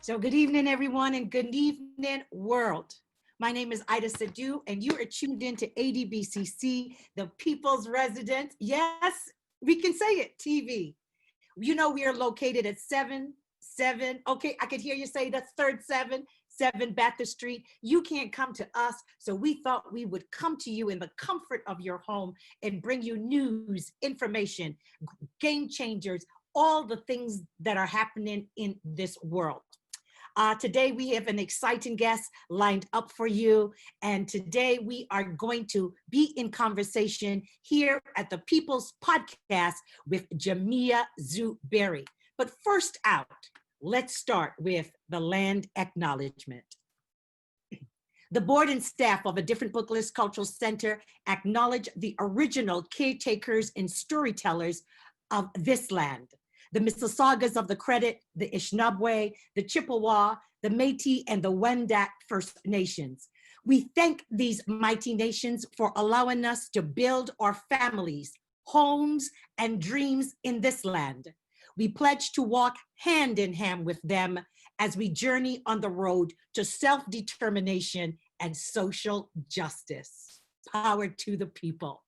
So good evening, everyone, and good evening, world. My name is Ida Sadu, and you are tuned in to ADBCC, the People's Resident. Yes, we can say it, TV. You know we are located at 7. Okay, I could hear you say that's third 7 Bathurst Street. You can't come to us, so we thought we would come to you in the comfort of your home and bring you news, information, game changers, all the things that are happening in this world. Today we have an exciting guest lined up for you. And today we are going to be in conversation here at the People's Podcast with Jamea Zuberi. But first out, let's start with the Land Acknowledgement. The board and staff of a Different Bookless Cultural Center acknowledge the original caretakers and storytellers of this land. The Mississaugas of the Credit, the Anishinaabe, the Chippewa, the Métis, and the Wendat First Nations. We thank these mighty nations for allowing us to build our families, homes, and dreams in this land. We pledge to walk hand in hand with them as we journey on the road to self-determination and social justice. Power to the people.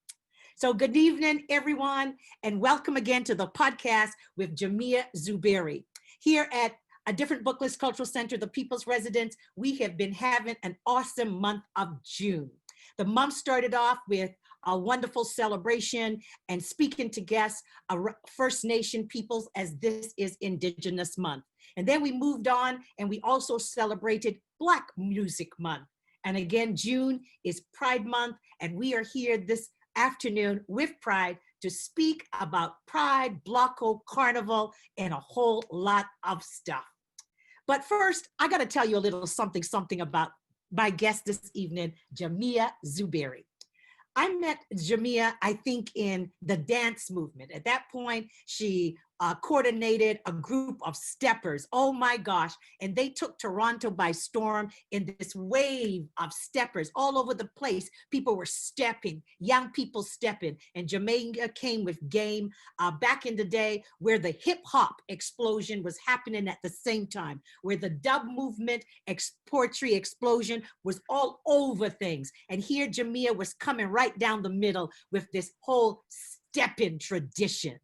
So good evening, everyone, and welcome again to the podcast with Jamea Zuberi. Here at a Different Bookless Cultural Center, the People's Residence, we have been having an awesome month of June. The month started off with a wonderful celebration and speaking to guests, First Nation peoples, as this is Indigenous Month. And then we moved on and we also celebrated Black Music Month. And again, June is Pride Month, and we are here this afternoon with Pride to speak about Pride, Blocko, Carnival, and a whole lot of stuff. But first, I got to tell you a little something about my guest this evening, Jamea Zuberi. I met Jamea, I think, in the dance movement. At that point, she coordinated a group of steppers. Oh my gosh. And they took Toronto by storm in this wave of steppers all over the place. People were stepping, young people stepping. And Jamaica came with game back in the day where the hip hop explosion was happening at the same time, where the dub movement, poetry explosion was all over things. And here Jamea was coming right down the middle with this whole stepping tradition.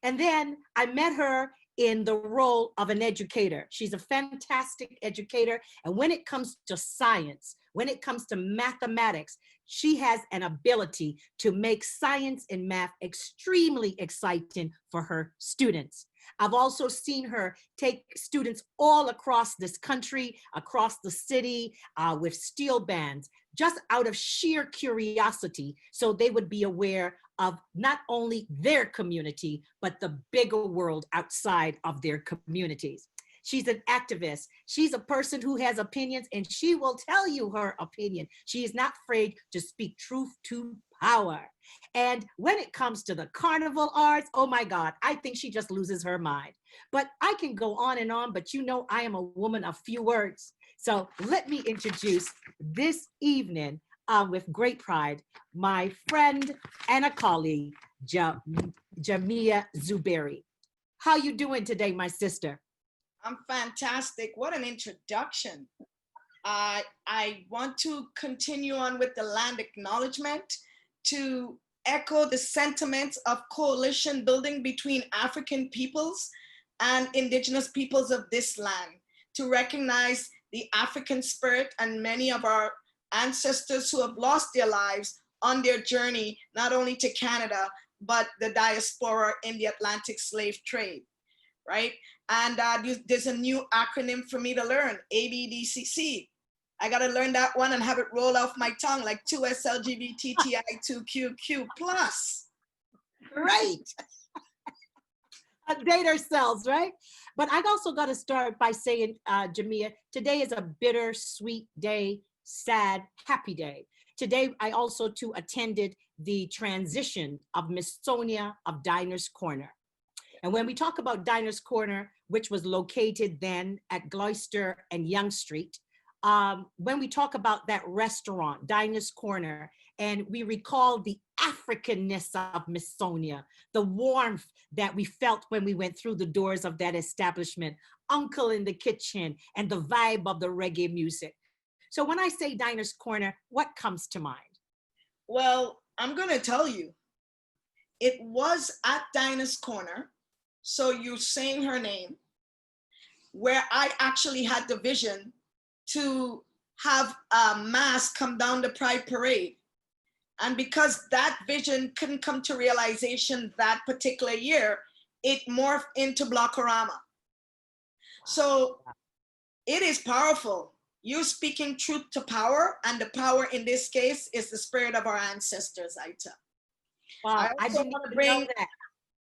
And then I met her in the role of an educator. She's a fantastic educator. And when it comes to science, when it comes to mathematics, she has an ability to make science and math extremely exciting for her students. I've also seen her take students all across this country, across the city, with steel bands, just out of sheer curiosity, so they would be aware of not only their community, but the bigger world outside of their communities. She's an activist. She's a person who has opinions, and she will tell you her opinion. She is not afraid to speak truth to power. And when it comes to the carnival arts, oh my God, I think she just loses her mind. But I can go on, but you know I am a woman of few words. So let me introduce this evening with great pride, my friend and a colleague, Jamea Zuberi. How you doing today, my sister? I'm fantastic. What an introduction. I want to continue on with the land acknowledgement to echo the sentiments of coalition building between African peoples and indigenous peoples of this land, to recognize the African spirit and many of our ancestors who have lost their lives on their journey, not only to Canada, but the diaspora in the Atlantic slave trade, right? And there's a new acronym for me to learn, ABDCC. I got to learn that one and have it roll off my tongue like 2SLGBTTI2QQ+. Right. Update ourselves, right? But I also got to start by saying, Jamea, today is a bittersweet day, sad, happy day. Today, I also too attended the transition of Miss Sonia of Diners Corner. And when we talk about Diners Corner, which was located then at Gloucester and Yonge Street, when we talk about that restaurant, Diners Corner, and we recall the Africanness of Miss Sonia, the warmth that we felt when we went through the doors of that establishment, uncle in the kitchen, and the vibe of the reggae music. So when I say Dinah's Corner, what comes to mind? Well, I'm going to tell you, it was at Dinah's Corner. So you're saying her name, where I actually had the vision to have a mass come down the Pride Parade. And because that vision couldn't come to realization that particular year, it morphed into Blockorama. So it is powerful. You're speaking truth to power, and the power in this case is the spirit of our ancestors, Aita. Wow, I also didn't want to even know bring, that.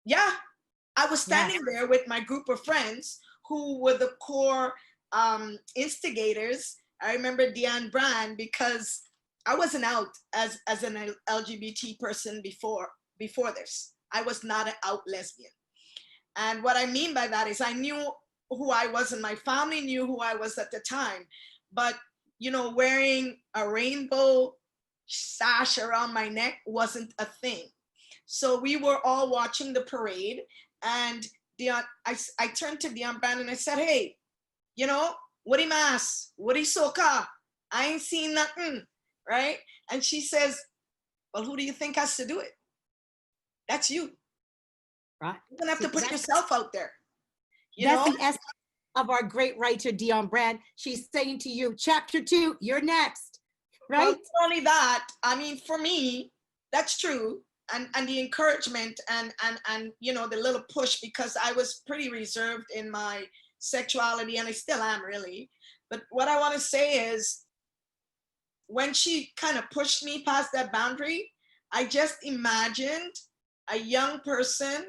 yeah, I was Yeah. standing there with my group of friends who were the core instigators. I remember Diane Brand because I wasn't out as an LGBT person before this. I was not an out lesbian. And what I mean by that is I knew who I was and my family knew who I was at the time. But, you know, wearing a rainbow sash around my neck wasn't a thing. So we were all watching the parade, and Dion, I turned to Dion Brand and I said, hey, you know, what mass, what soca? I ain't seen nothing, right? And she says, well, who do you think has to do it? That's you. Right. You're gonna have to put yourself out there. That's the essence of our great writer, Dion Brand. She's saying to you, chapter 2, you're next, right? Well, not only that, I mean, for me, that's true. And the encouragement and you know, the little push, because I was pretty reserved in my sexuality, and I still am really. But what I want to say is, when she kind of pushed me past that boundary, I just imagined a young person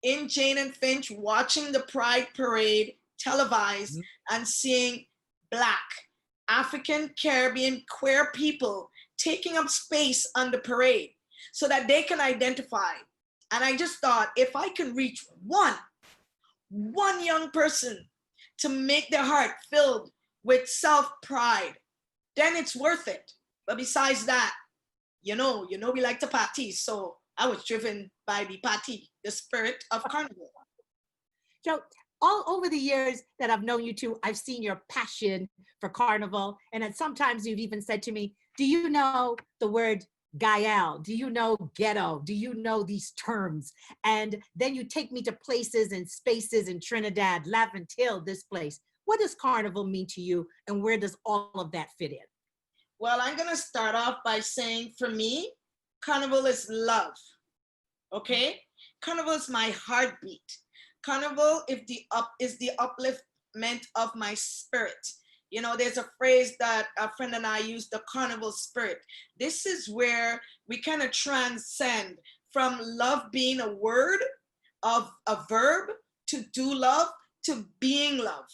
in Jane and Finch watching the Pride Parade televised and seeing Black, African, Caribbean, queer people taking up space on the parade so that they can identify. And I just thought, if I can reach one young person to make their heart filled with self-pride, then it's worth it. But besides that, you know, we like to party. So I was driven by the party, the spirit of Carnival. So all over the years that I've known you two, I've seen your passion for Carnival. And at sometimes you've even said to me, do you know the word Gael? Do you know ghetto? Do you know these terms? And then you take me to places and spaces in Trinidad, Laventille, this place. What does Carnival mean to you, and where does all of that fit in? Well, I'm gonna start off by saying, for me, Carnival is love, okay? Carnival is my heartbeat. Carnival is the upliftment of my spirit. You know, there's a phrase that a friend and I use, the Carnival Spirit. This is where we kind of transcend from love being a word, of a verb, to do love, to being love,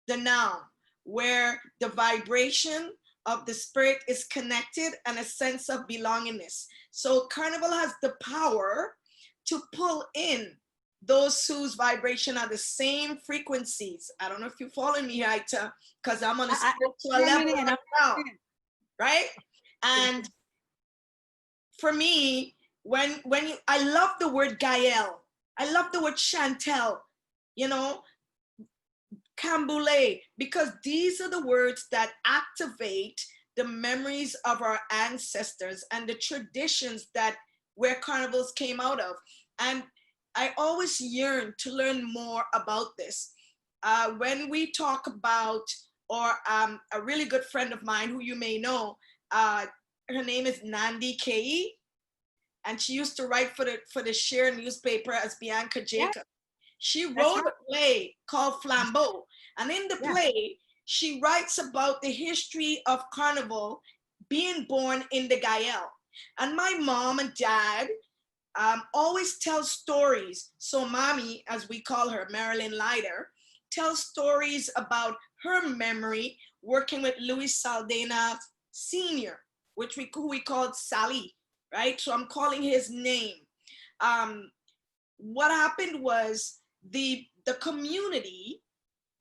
the noun, where the vibration of the spirit is connected and a sense of belongingness. So Carnival has the power to pull in those whose vibration are the same frequencies. I don't know if you follow me, Aita, because I'm on a spiritual level right now, right? And for me, I love the word Gael, I love the word Chantel, you know, Campbell, because these are the words that activate the memories of our ancestors and the traditions that where carnivals came out of. And I always yearn to learn more about this. When we talk about, or a really good friend of mine who you may know, her name is Nandi K. And she used to write for the Share newspaper as Bianca Jacob. Yeah. She wrote a play called Flambeau. And in the play, she writes about the history of Carnival being born in the Gael. And my mom and dad always tell stories. So mommy, as we call her, Marilyn Leiter, tells stories about her memory working with Louis Saldana Sr., who we called Sally, right? So I'm calling his name. What happened was the community,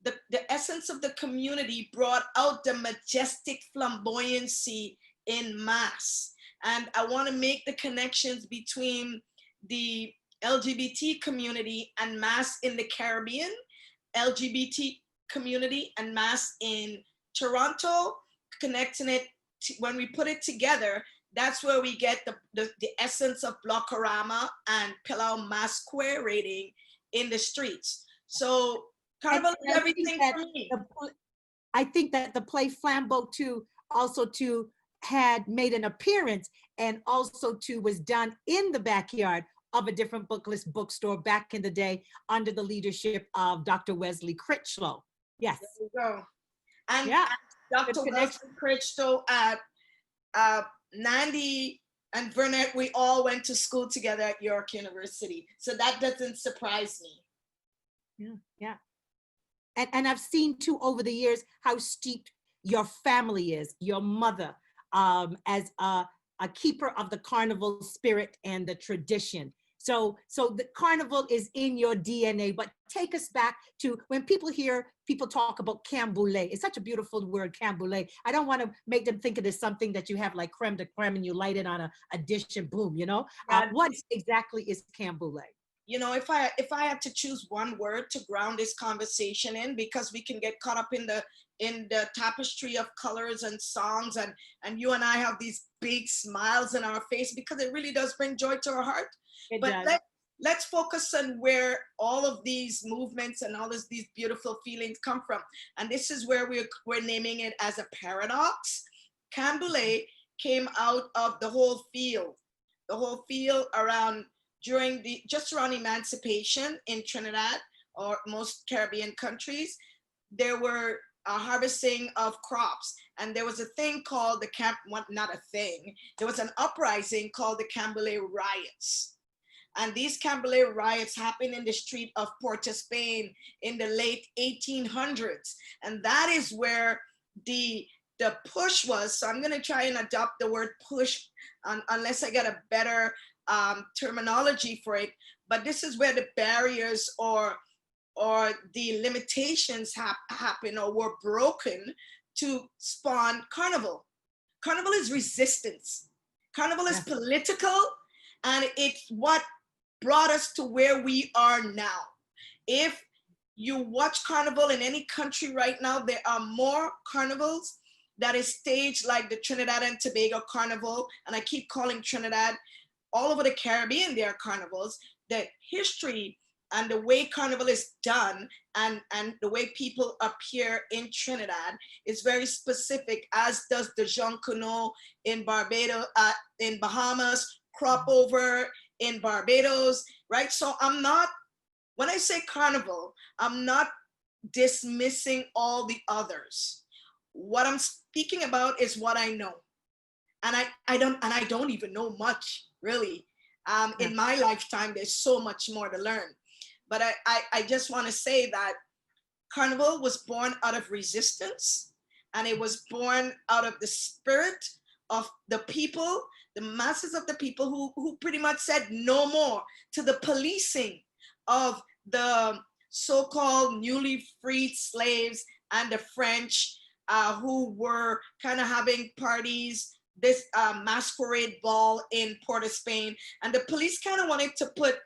the essence of the community brought out the majestic flamboyancy in mass. And I want to make the connections between the LGBT community and mass in the Caribbean, LGBT community and mass in Toronto, connecting it when we put it together. That's where we get the essence of Blockorama and Pillow mass queerating in the streets. So Carnival is everything for me. I think that the play Flambeau too also too had made an appearance and also too was done in the backyard of a different booklist bookstore back in the day under the leadership of Dr. Wesley Critchlow. Yes. There we go. And, yeah. and Dr. Wesley Critchlow at Nandy and Burnett, we all went to school together at York University. So that doesn't surprise me. Yeah, yeah. And I've seen too over the years how steeped your family is, your mother, as a keeper of the carnival spirit and the tradition. So the carnival is in your DNA, but take us back to when people talk about Camboulé. It's such a beautiful word, Camboulé. I don't want to make them think it is something that you have like creme de creme and you light it on a dish and boom, you know? What exactly is Camboulé? You know, if I had to choose one word to ground this conversation in, because we can get caught up in the tapestry of colors and songs, and you and I have these big smiles in our face because it really does bring joy to our heart. Let's focus on where all of these movements and all of these beautiful feelings come from. And this is where we're naming it as a paradox. Camboulé came out of the whole field around just around emancipation in Trinidad or most Caribbean countries. There were a harvesting of crops, and there was a thing called there was an uprising called the Camboulé Riots. And these Camboulé riots happened in the street of Port-of-Spain in the late 1800s. And that is where the push was. So I'm going to try and adopt the word push unless I get a better terminology for it. But this is where the barriers or the limitations happen or were broken to spawn carnival. Carnival is resistance. Carnival is political, and it's what brought us to where we are now. If you watch carnival in any country right now, there are more carnivals that is staged like the Trinidad and Tobago Carnival, and I keep calling Trinidad. All over the Caribbean, there are carnivals. The history and the way carnival is done and the way people appear in Trinidad is very specific, as does the Jean Cuno in Barbados, in Bahamas, crop over in Barbados, right? So when I say carnival, I'm not dismissing all the others. What I'm speaking about is what I know. And I don't even know much, really. In my lifetime, there's so much more to learn. But I just want to say that Carnival was born out of resistance, and it was born out of the spirit of the people, the masses of the people who pretty much said no more to the policing of the so-called newly freed slaves and the French who were kind of having parties, this masquerade ball in Port-of-Spain, and the police kind of wanted to put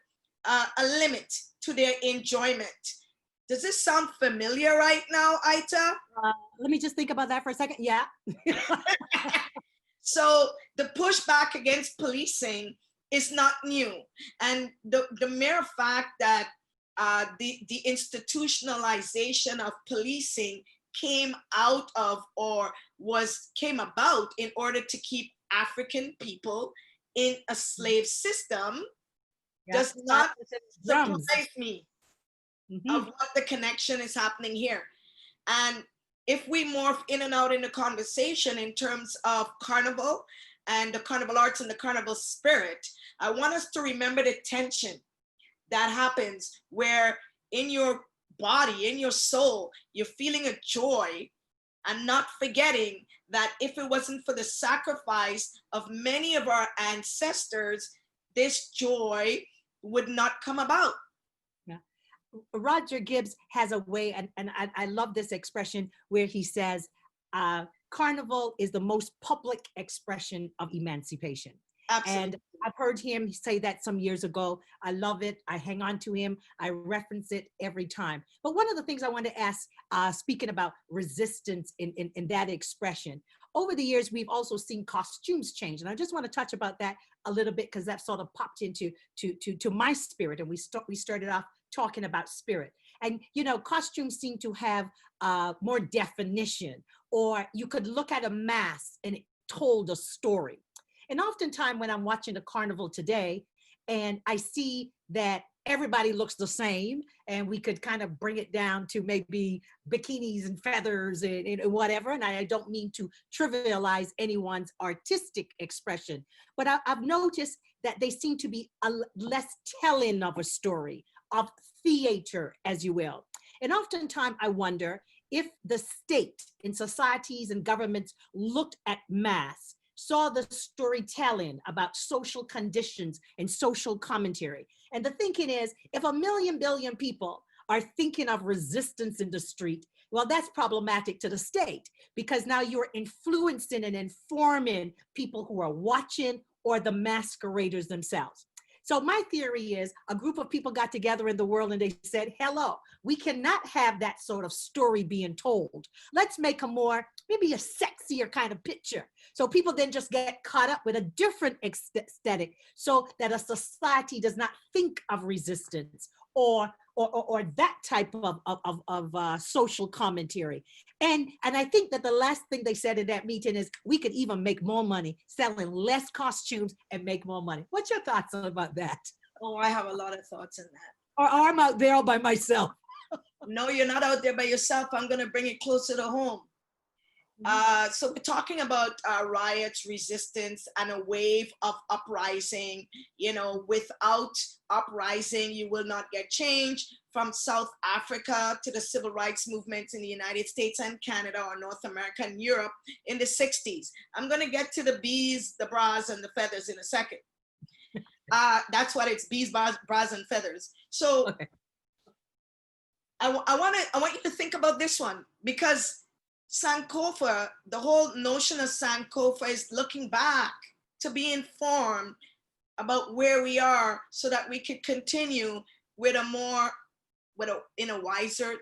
a limit to their enjoyment. Does this sound familiar right now, Aita? Let me just think about that for a second. Yeah. So the pushback against policing is not new. And the mere fact that the institutionalization of policing came out of came about in order to keep African people in a slave system does not surprise me of what the connection is happening here. And if we morph in and out in the conversation in terms of carnival and the carnival arts and the carnival spirit, I want us to remember the tension that happens where in your body, in your soul, you're feeling a joy and not forgetting that if it wasn't for the sacrifice of many of our ancestors, this joy would not come about. Yeah. Roger Gibbs has a way, and I love this expression where he says, Carnival is the most public expression of emancipation. Absolutely. And I've heard him say that some years ago. I love it. I hang on to him. I reference it every time. But one of the things I want to ask, speaking about resistance in that expression, over the years, we've also seen costumes change. And I just want to touch about that a little bit because that sort of popped into to my spirit. And we started off talking about spirit. And, you know, costumes seem to have more definition, or you could look at a mask and it told a story. And oftentimes when I'm watching the carnival today and I see that everybody looks the same, and we could kind of bring it down to maybe bikinis and feathers and whatever. And I don't mean to trivialize anyone's artistic expression, but I've noticed that they seem to be less telling of a story, of theater, as you will. And oftentimes I wonder if the state in societies and governments looked at mass, saw the storytelling about social conditions and social commentary. And the thinking is, if 1 billion people are thinking of resistance in the street, well, that's problematic to the state, because now you're influencing and informing people who are watching or the masqueraders themselves. So my theory is a group of people got together in the world and they said, hello, we cannot have that sort of story being told. Let's make a more, maybe a sexier kind of picture. So people then just get caught up with a different aesthetic so that a society does not think of resistance or that type of social commentary. And I think that the last thing they said in that meeting is we could even make more money selling less costumes and make more money. What's your thoughts about that? Oh, I have a lot of thoughts in that. Or I'm out there all by myself. No, you're not out there by yourself. I'm going to bring it closer to home. So we're talking about riots, resistance, and a wave of uprising. You know, without uprising, you will not get change. From South Africa to the civil rights movements in the United States and Canada, or North America and Europe in the 60s. I'm going to get to the bees, the bras, and the feathers in a second. That's what it's, bees, bras, and feathers. So okay. I want you to think about this one, because Sankofa, the whole notion of Sankofa is looking back to be informed about where we are so that we could continue with in a wiser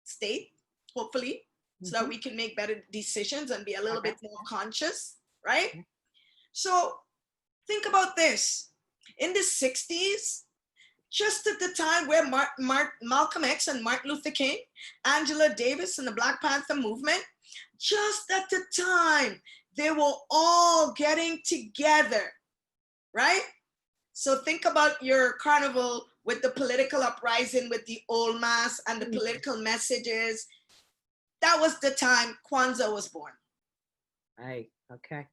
state, hopefully, so that we can make better decisions and be a little bit more conscious, right? So think about this. In the 60s, just at the time where Malcolm X and Martin Luther King, Angela Davis and the Black Panther movement, just at the time, they were all getting together, right? So think about your carnival with the political uprising, with the old mass and the political messages. That was the time Kwanzaa was born. Right, okay.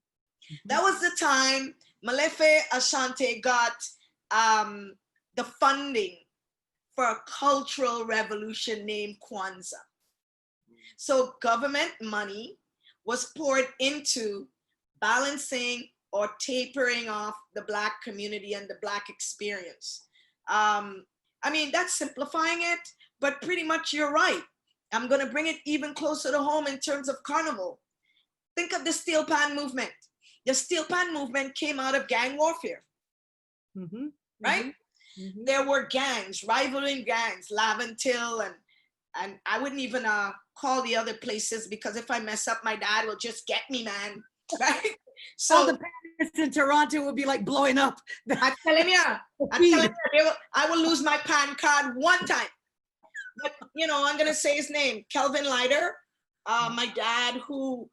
That was the time Malefe Ashanti got the funding for a cultural revolution named Kwanzaa. So government money was poured into balancing or tapering off the Black community and the Black experience. I mean, that's simplifying it, but pretty much you're right. I'm going to bring it even closer to home in terms of carnival. Think of the steel pan movement. The steel pan movement came out of gang warfare, right? There were gangs, rivaling gangs, Laventil, and I wouldn't even call the other places, because if I mess up, my dad will just get me, man, right? So all the pans in Toronto would be like blowing up. I'm telling you, I will lose my PAN card one time. But, you know, I'm going to say his name, Kelvin Leiter, my dad, who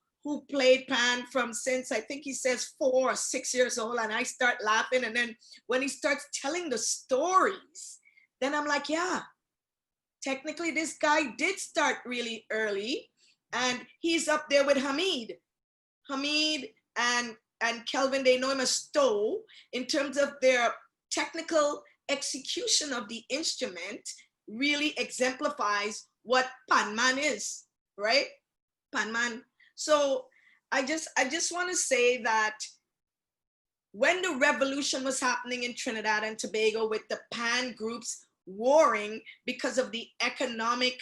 played pan from since, I think he says 4 or 6 years old, and I start laughing. And then when he starts telling the stories, then I'm like, yeah, technically this guy did start really early, and he's up there with Hamid and Kelvin. They know him as Stowe in terms of their technical execution of the instrument. Really exemplifies what Panman is, right? Panman. So I just want to say that when the revolution was happening in Trinidad and Tobago, with the pan groups warring because of the economic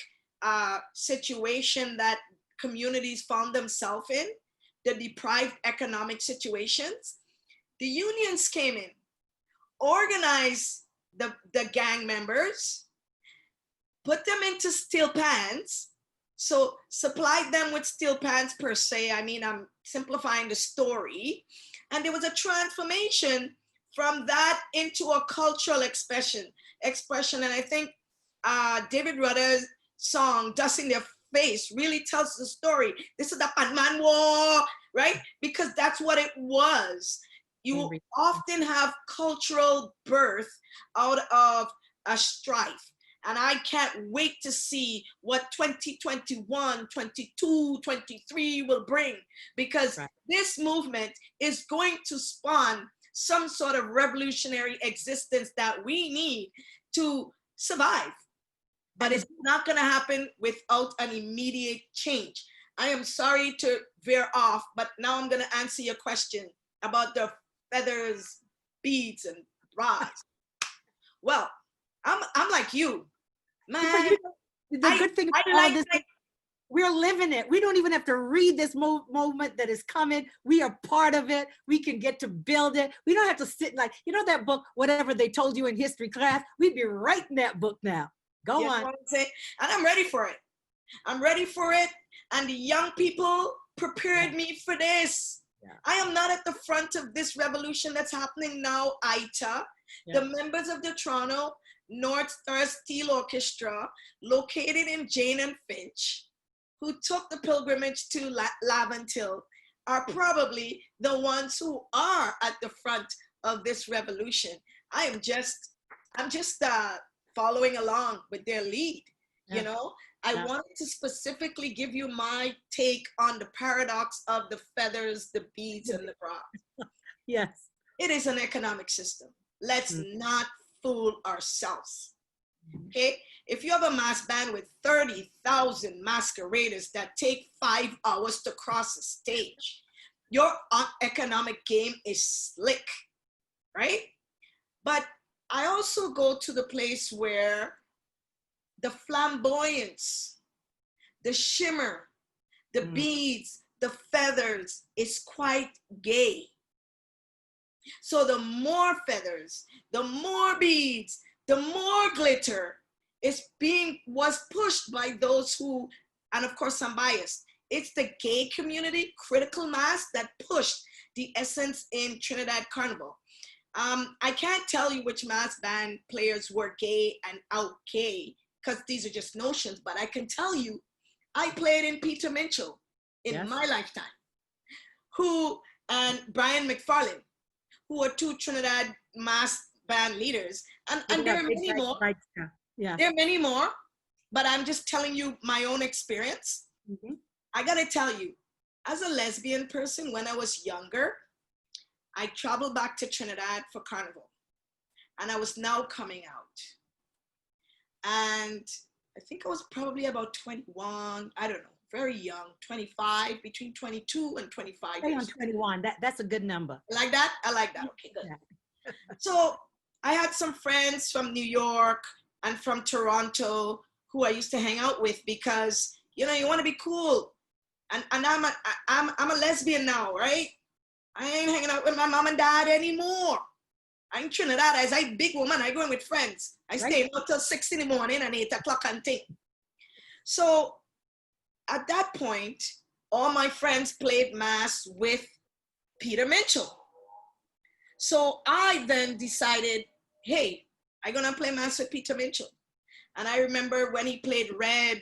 situation that communities found themselves in, the deprived economic situations, the unions came in, organized the gang members, put them into steel pans, so supplied them with steel pans per se. I mean, I'm simplifying the story. And there was a transformation from that into a cultural expression. And I think David Rudder's song, Dust in Their Face, really tells the story. This is the Panman War, right? Because that's what it was. You often have cultural birth out of a strife. And I can't wait to see what 2021, 22, 23 will bring, because this movement is going to spawn some sort of revolutionary existence that we need to survive. But it's not going to happen without an immediate change. I am sorry to veer off, but now I'm going to answer your question about the feathers, beads, and bras. Well, I'm like you. Man, the good thing about all this, we're living it. We don't even have to read this moment that is coming. We are part of it. We can get to build it. We don't have to sit like, you know, that book, whatever they told you in history class, we'd be writing that book now. Go on. And I'm ready for it. I'm ready for it. And the young people prepared me for this. I am not at the front of this revolution that's happening now, Ita. The members of the Toronto North Star Steel Orchestra, located in Jane and Finch, who took the pilgrimage to Laventille, are probably the ones who are at the front of this revolution. I'm just following along with their lead. You know, I wanted to specifically give you my take on the paradox of the feathers, the beads, and the bras. Yes. It is an economic system. Let's not fool ourselves. Okay? If you have a mass band with 30,000 masqueraders that take 5 hours to cross the stage, your economic game is slick, right? But I also go to the place where the flamboyance, the shimmer, the beads, the feathers is quite gay. So the more feathers, the more beads, the more glitter was pushed by those who, and of course I'm biased, it's the gay community, critical mass, that pushed the essence in Trinidad Carnival. I can't tell you which mass band players were gay and out gay, because these are just notions, but I can tell you, I played in Peter Minchell in my lifetime, and Brian McFarlane, who are two Trinidad mass band leaders. And there are many more. There are many more, but I'm just telling you my own experience. I gotta tell you, as a lesbian person, when I was younger, I traveled back to Trinidad for Carnival, and I was now coming out. And I think I was probably about 21, I don't know, very young, 25, between 22 and 25 Stay on 21, that's a good number. Like that? I like that, okay, good. So I had some friends from New York and from Toronto who I used to hang out with because, you know, you want to be cool. And I'm a lesbian now, right? I ain't hanging out with my mom and dad anymore. I'm Trinidad, as a big woman, I go in with friends. I stay up till 6 in the morning and 8 o'clock and thing. So at that point, all my friends played mass with Peter Minchell. So I then decided, hey, I'm gonna play mass with Peter Minchell. And I remember when he played Red,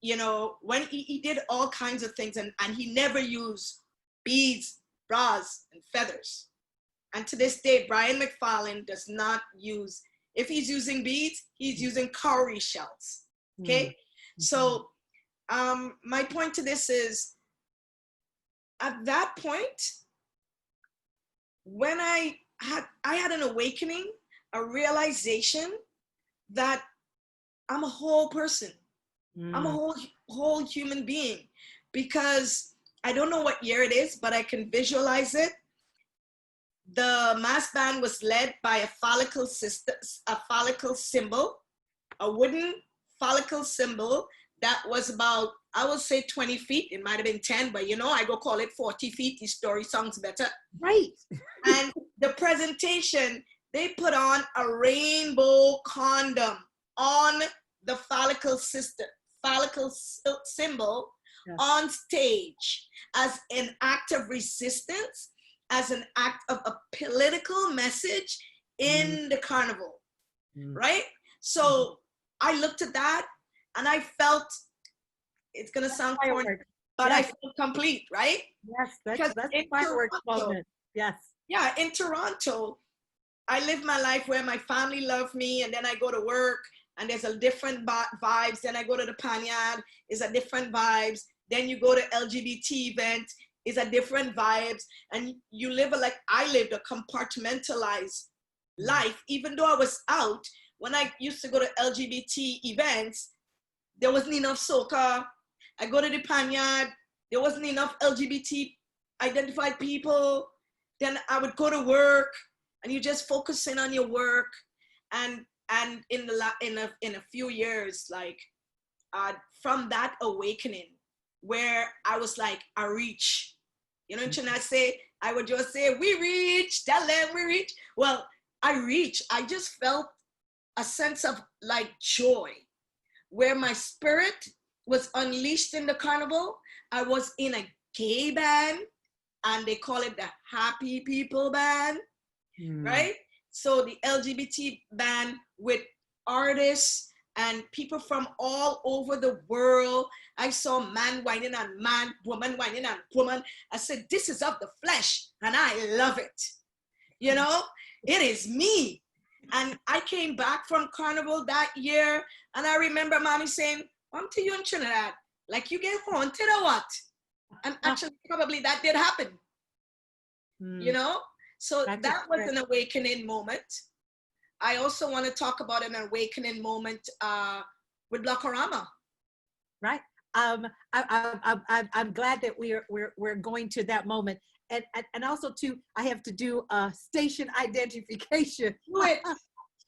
you know, when he did all kinds of things, and he never used beads, bras, and feathers. And to this day, Brian McFarlane does not use, if he's using beads, he's using cowrie shells, okay? So my point to this is, at that point, when I had an awakening, a realization that I'm a whole person. I'm a whole human being, because I don't know what year it is, but I can visualize it. The mass band was led by a follicle symbol, a wooden follicle symbol that was about I will say 20 feet. It might have been 10, but you know, I go call it 40 feet. The story sounds better. Right. And the presentation, they put on a rainbow condom on the phallical symbol Yes. on stage as an act of resistance, as an act of a political message in the carnival, right? So I looked at that and I felt, it's gonna sound corny, but I felt complete, right? Yes, Because that's in fireworks Toronto, moment. Yes. yeah, in Toronto, I live my life where my family love me, and then I go to work, and there's a different vibes. Then I go to the Panyard, is a different vibes. Then you go to LGBT event, is a different vibes, and you live I lived a compartmentalized life. Even though I was out, when I used to go to LGBT events, there wasn't enough soca. I go to the Panyard, there wasn't enough LGBT identified people. Then I would go to work, and you just focusing on your work, and in a few years, like from that awakening, where I was like, I reach, you know, and I say, I would just say, we reach, tell them we reach. Well, I reach. I just felt a sense of like joy, where my spirit was unleashed in the carnival. I was in a gay band, and they call it the Happy People Band, right? So the LGBT band with artists and people from all over the world. I saw man whining on man, woman whining on woman. I said, this is of the flesh, and I love it. You know, it is me. And I came back from Carnival that year, and I remember mommy saying, "Come to you in Trinidad, like you get haunted or what?" And actually, probably that did happen. You know? So that was an awakening moment. I also want to talk about an awakening moment with Blockorama. Right. I'm glad that we're going to that moment, and also too, I have to do a station identification. Do it.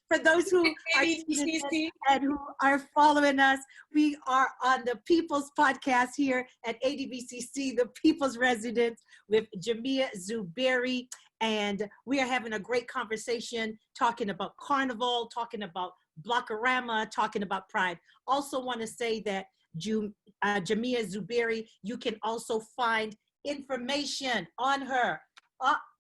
For those who are and who are following us, we are on the People's Podcast here at ADBCC, the People's Residence, with Jamea Zuberi. And we are having a great conversation talking about Carnival, talking about Blockorama, talking about Pride. Also want to say that Jamea Zuberi, you can also find information on her.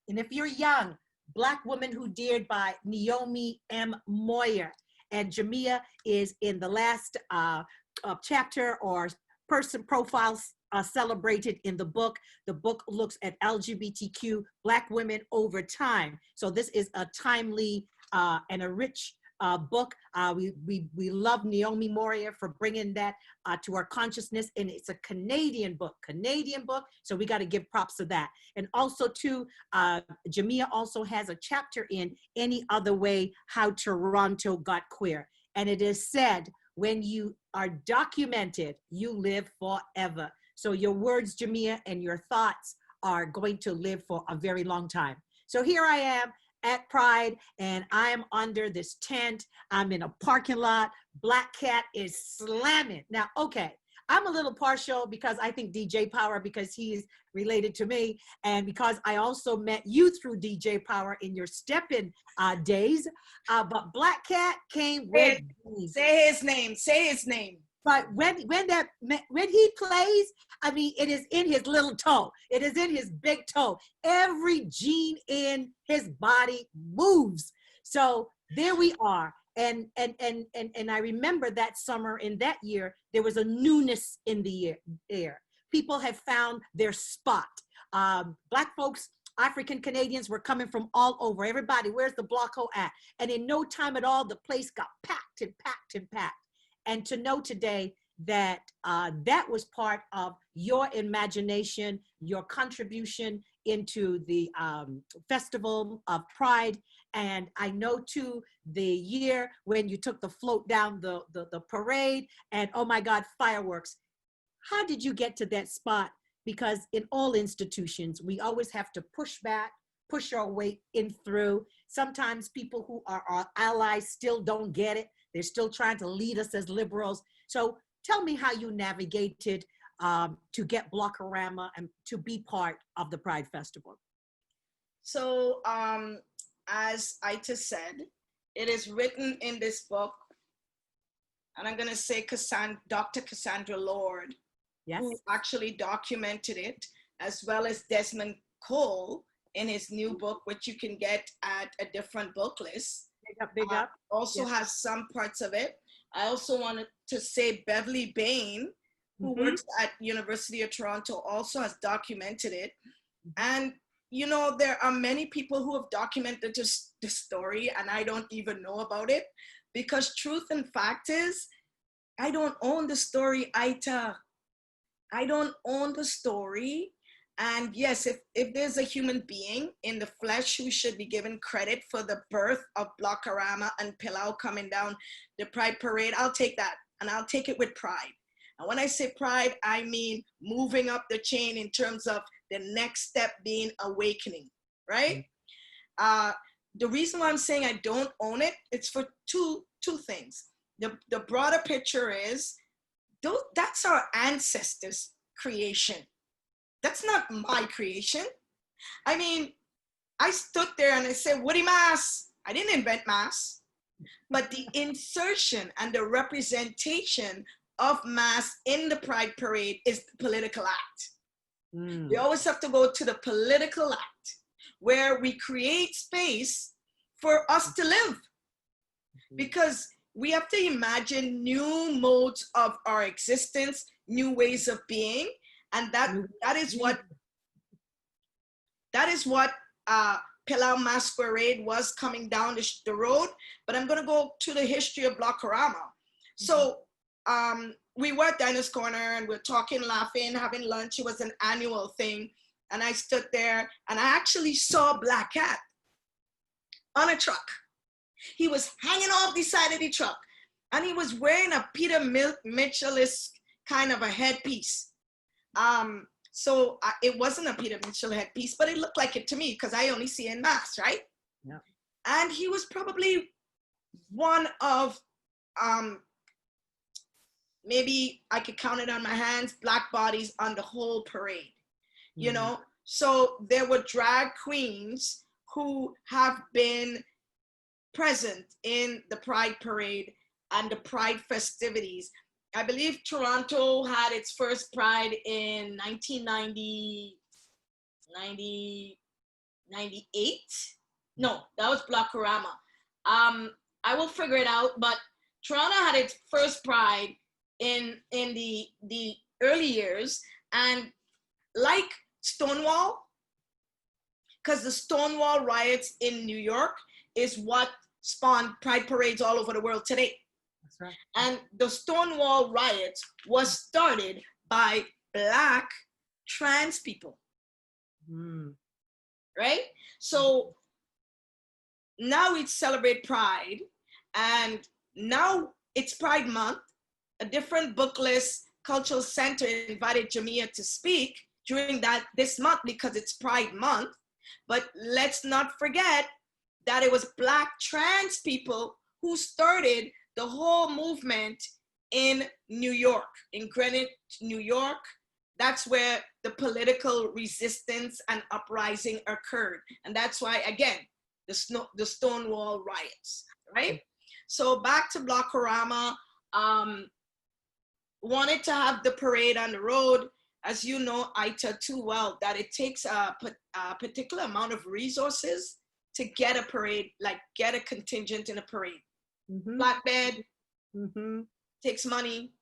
And if you're young, Black Woman Who Dared by Naomi M. Moyer. And Jamea is in the last chapter or person profiles celebrated in the book. The book looks at LGBTQ Black women over time. So this is a timely and a rich book. We love Naomi Moyer for bringing that to our consciousness, and it's a Canadian book. So we got to give props to that. And also too, Jamea also has a chapter in Any Other Way, How Toronto Got Queer. And it is said, when you are documented, you live forever. So your words, Jamea, and your thoughts are going to live for a very long time. So here I am at Pride, and I am under this tent. I'm in a parking lot. Black Cat is slamming. Now, okay, I'm a little partial because I think DJ Power, because he's related to me, and because I also met you through DJ Power in your step-in days. But Black Cat came with me. Say his name. But when he plays, I mean, it is in his little toe. It is in his big toe. Every gene in his body moves. So there we are. And I remember that summer in that year, there was a newness in the air. People had found their spot. Black folks, African Canadians were coming from all over. Everybody, where's the Blocko at? And in no time at all, the place got packed and packed and packed. And to know today that that was part of your imagination, your contribution into the Festival of Pride. And I know too, the year when you took the float down the parade, and oh my God, fireworks. How did you get to that spot? Because in all institutions, we always have to push back, push our way in through. Sometimes people who are our allies still don't get it. They're still trying to lead us as liberals. So tell me how you navigated to get Blockorama and to be part of the Pride Festival? So, as Ita said, it is written in this book, and I'm going to say Dr. Cassandra Lord, Yes. who actually documented it, as well as Desmond Cole in his new book, which you can get at a different book list. Big up. Also Yes. has some parts of it. I also wanted to say Beverly Bain, who works at University of Toronto, also has documented it. And you know, there are many people who have documented this story, and I don't even know about it, because truth and fact is, I don't own the story, Ita. I don't own the story. And yes, if there's a human being in the flesh who should be given credit for the birth of Blockorama and Pilau coming down the Pride Parade, I'll take that, and I'll take it with pride. And when I say pride, I mean moving up the chain in terms of the next step being awakening, right? The reason why I'm saying I don't own it, it's for two things. The broader picture is, that's our ancestors' creation. That's not my creation. I mean, I stood there and I said, Woody Mass. I didn't invent mass, but the insertion and the representation of mass in the Pride Parade is the political act. We always have to go to the political act where we create space for us to live, because we have to imagine new modes of our existence, new ways of being, and that is what Pilau Masquerade was coming down the road. But I'm going to go to the history of Blockorama. So we were at Dinah's Corner and we're talking, laughing, having lunch. It was an annual thing. And I stood there and I actually saw Black Cat on a truck. He was hanging off the side of the truck and he was wearing a Peter Mitchell-esque kind of a headpiece. So it wasn't a Peter Mitchell headpiece, but it looked like it to me because I only see it in mass, right? Yeah. And he was probably one of, maybe I could count it on my hands, black bodies on the whole parade, you know? So there were drag queens who have been present in the Pride Parade and the Pride festivities. I believe Toronto had its first Pride in 1998. No, that was Blockorama. I will figure it out, but Toronto had its first Pride in the early years, and like Stonewall, because the Stonewall riots in New York is what spawned Pride parades all over the world today. That's right. And the Stonewall riots was started by Black trans people, right? So now we celebrate Pride, and now it's Pride Month. A different book list cultural center invited Jamea to speak during this month because it's Pride Month. But let's not forget that it was Black trans people who started the whole movement in New York, in Greenwich, New York. That's where the political resistance and uprising occurred. And that's why, again, the Stonewall riots, right? So back to Blockorama, wanted to have the parade on the road. As you know, Ita, too well, that it takes a particular amount of resources to get a parade, like get a contingent in a parade. Flatbed takes money.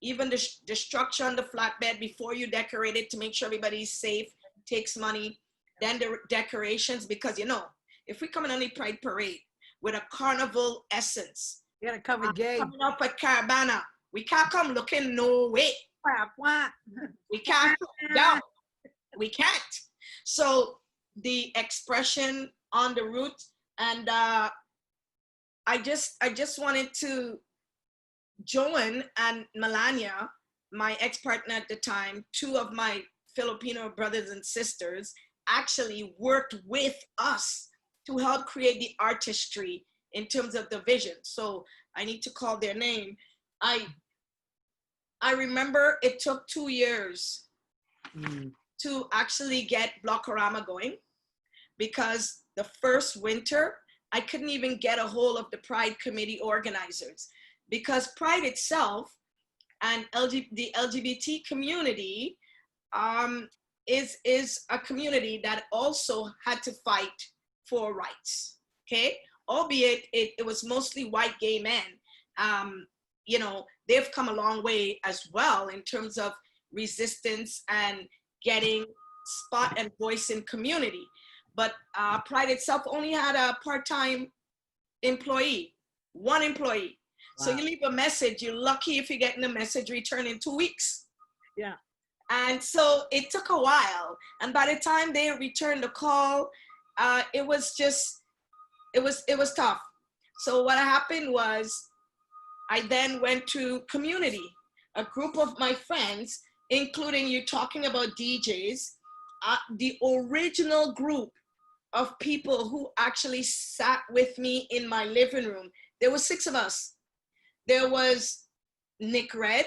Even the structure on the flatbed before you decorate it to make sure everybody's safe takes money. Then the decorations, because you know, if we come in on a Pride parade with a carnival essence, you gotta come with gay. Coming up at Caravana, we can't come looking no way. We can't down. We can't. So the expression on the route, and I just wanted to join, and Melania, my ex-partner at the time, two of my Filipino brothers and sisters actually worked with us to help create the artistry in terms of the vision. So I need to call their name. I remember it took 2 years Mm. to actually get Blockorama going, because the first winter, I couldn't even get a hold of the Pride committee organizers, because Pride itself and the LGBT community is a community that also had to fight for rights, okay? Albeit it was mostly white gay men. You know, they've come a long way as well in terms of resistance and getting spot and voice in community. But Pride itself only had a part-time employee, one employee. Wow. So you leave a message, you're lucky if you're getting a message returned in 2 weeks. Yeah. And so it took a while. And by the time they returned the call, it was tough. So what happened was I then went to community. A group of my friends, including you talking about DJs, the original group of people who actually sat with me in my living room. There were 6 of us. There was Nick Red,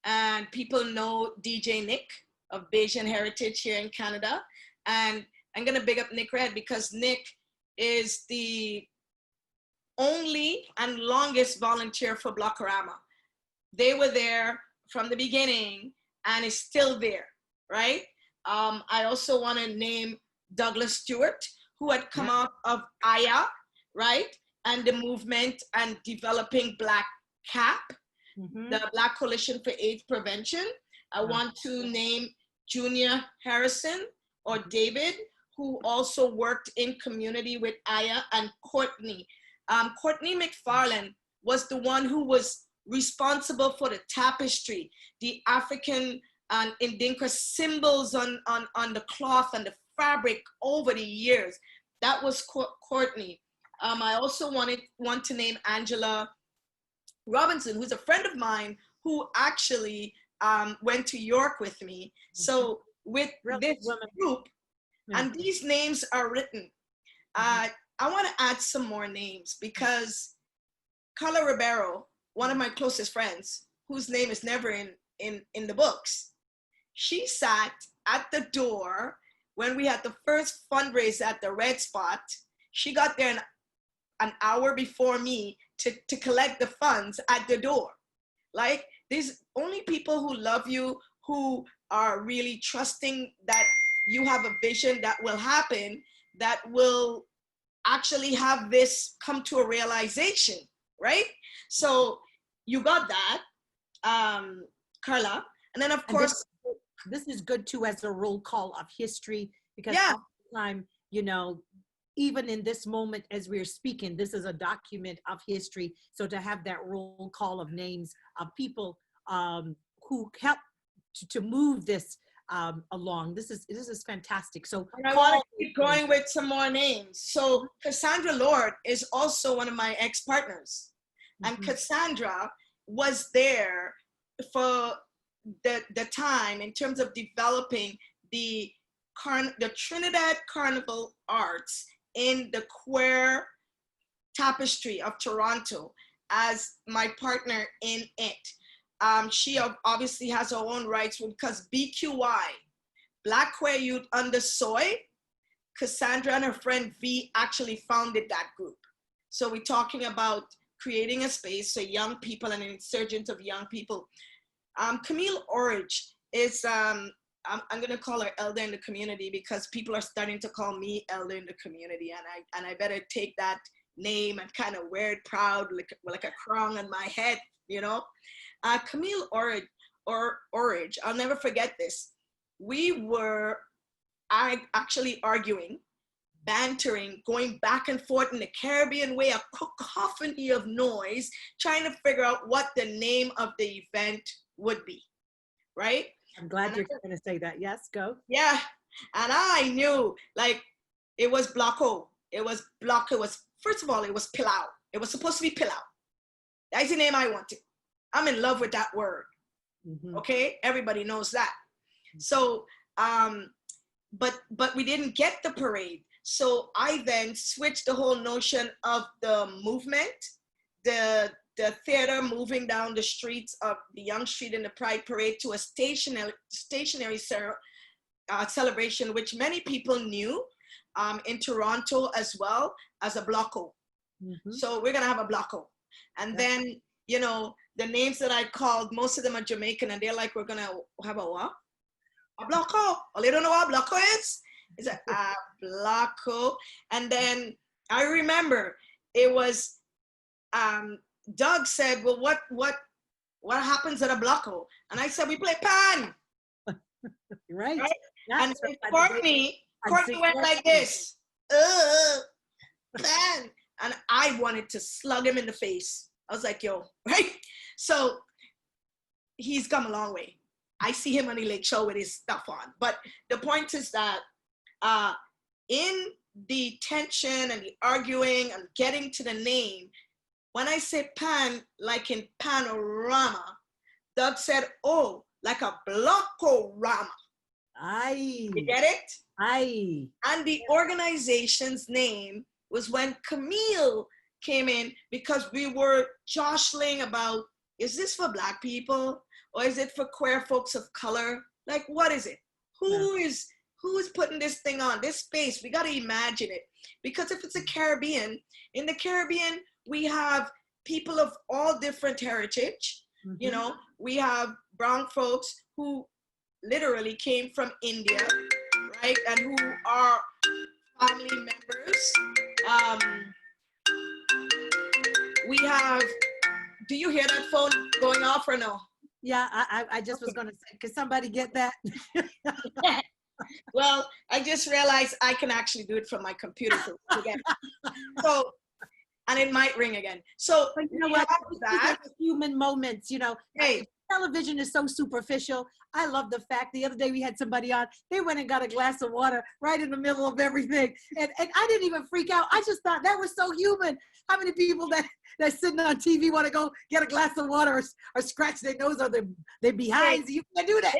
and people know DJ Nick of Bayesian Heritage here in Canada. And I'm gonna big up Nick Red because Nick is the only and longest volunteer for Blockorama. They were there from the beginning and is still there, right? I also want to name Douglas Stewart, who had come out of AYA, right? And the movement and developing Black CAP, the Black Coalition for AIDS Prevention. I want to name Junior Harrison or David, who also worked in community with AYA, and Courtney. Courtney McFarland was the one who was responsible for the tapestry, the African and Indinka symbols on the cloth and the fabric over the years. That was Courtney. I also want to name Angela Robinson, who's a friend of mine who actually went to York with me. So with this group, and these names are written. I want to add some more names because Carla Ribeiro, one of my closest friends, whose name is never in the books, she sat at the door when we had the first fundraiser at the Red Spot. She got there an hour before me to collect the funds at the door. Like, there's only people who love you, who are really trusting that you have a vision that will happen, that will actually have this come to a realization, right? So you got that, Carla. And then of course, this is good too as a roll call of history, because time, you know, even in this moment as we're speaking, this is a document of history. So to have that roll call of names of people who helped to move this along, this is fantastic. So and I want to keep going with some more names. So Cassandra Lord is also one of my ex-partners, and Cassandra was there for the time in terms of developing the Trinidad Carnival arts in the queer tapestry of Toronto as my partner in it. She obviously has her own rights because BQY, Black Queer Youth Under Soy, Cassandra and her friend V actually founded that group. So we're talking about creating a space so young people and an insurgent of young people. Camille Orridge is, I'm gonna call her elder in the community because people are starting to call me elder in the community, and I better take that name and kind of wear it proud, like a crown on my head, you know. Camille Orridge, I'll never forget this. We were actually arguing, bantering, going back and forth in the Caribbean way, a cacophony of noise, trying to figure out what the name of the event would be, right? I'm glad you're going to say that. Yes, go. Yeah, and I knew, like, it was Blocko. It was Blocko. It was, first of all, it was Pilau. It was supposed to be Pilau. That's the name I wanted. I'm in love with that word. Okay, everybody knows that. So, but we didn't get the parade. So I then switched the whole notion of the movement, the the theater moving down the streets of the Young Street in the Pride Parade to a stationary celebration, which many people knew in Toronto as well as a Blocko. So we're gonna have a Blocko. And then, you know, the names that I called, most of them are Jamaican, and they're like, we're gonna have a what? A Blocko. Oh, they don't know what a Blocko is? It's a Blocko. And then I remember it was, Doug said, well, what happens at a Blocko? And I said, we play pan. Right. And then Courtney went like this. Pan. And I wanted to slug him in the face. I was like, yo, right? So he's come a long way. I see him on the Lake Show with his stuff on. But the point is that in the tension and the arguing and getting to the name, when I say pan, like in panorama, Doug said, oh, like a Blockorama. Aye. You get it? Aye. And the organization's name was when Camille came in, because we were jostling about, is this for Black people or is it for queer folks of color? Like, what is it? Who is putting this thing on, this space? We got to imagine it. Because if it's a Caribbean, in the Caribbean, we have people of all different heritage. You know, we have brown folks who literally came from India, right? And who are family members. We have, do you hear that phone going off or no? Yeah, I just was going to say, can somebody get that? Well, I just realized I can actually do it from my computer again. So, and it might ring again. So, but you know what? That human moments, you know. Hey, television is so superficial. I love the fact the other day we had somebody on, they went and got a glass of water right in the middle of everything. And I didn't even freak out. I just thought that was so human. How many people that's sitting on TV want to go get a glass of water or scratch their nose or their behinds? You can't do that.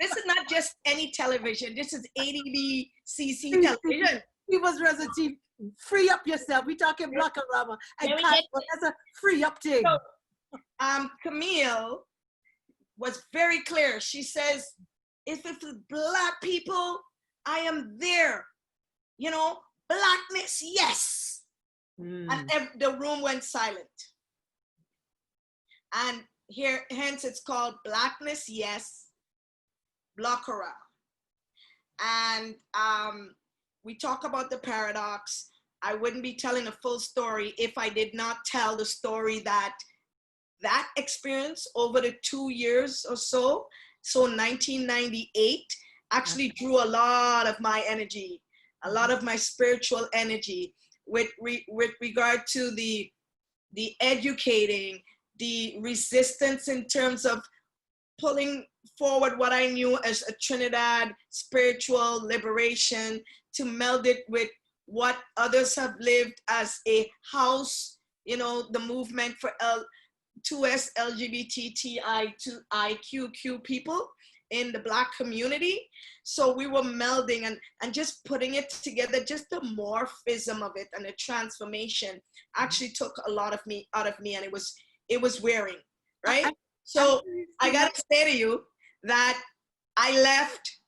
This is not just any television. This is ADBCC television. People's Resident, free up yourself. We talking Blockorama and that's a free up thing. So, Camille was very clear. She says, if it's Black people, I am there. You know, Blackness, yes. And the room went silent. And hence it's called Blackness, Yes, Blockorama. And we talk about the paradox. I wouldn't be telling a full story if I did not tell the story that experience over the 2 years or so 1998, actually drew a lot of my energy, a lot of my spiritual energy with regard to the educating, the resistance in terms of pulling forward what I knew as a Trinidad spiritual liberation, to meld it with what others have lived as a house, you know, the movement for 2S LGBTTIQQ people in the Black community. So we were melding and just putting it together. Just the morphism of it and the transformation actually took a lot of me out of me, and it was wearing, right? So I gotta say to you that I left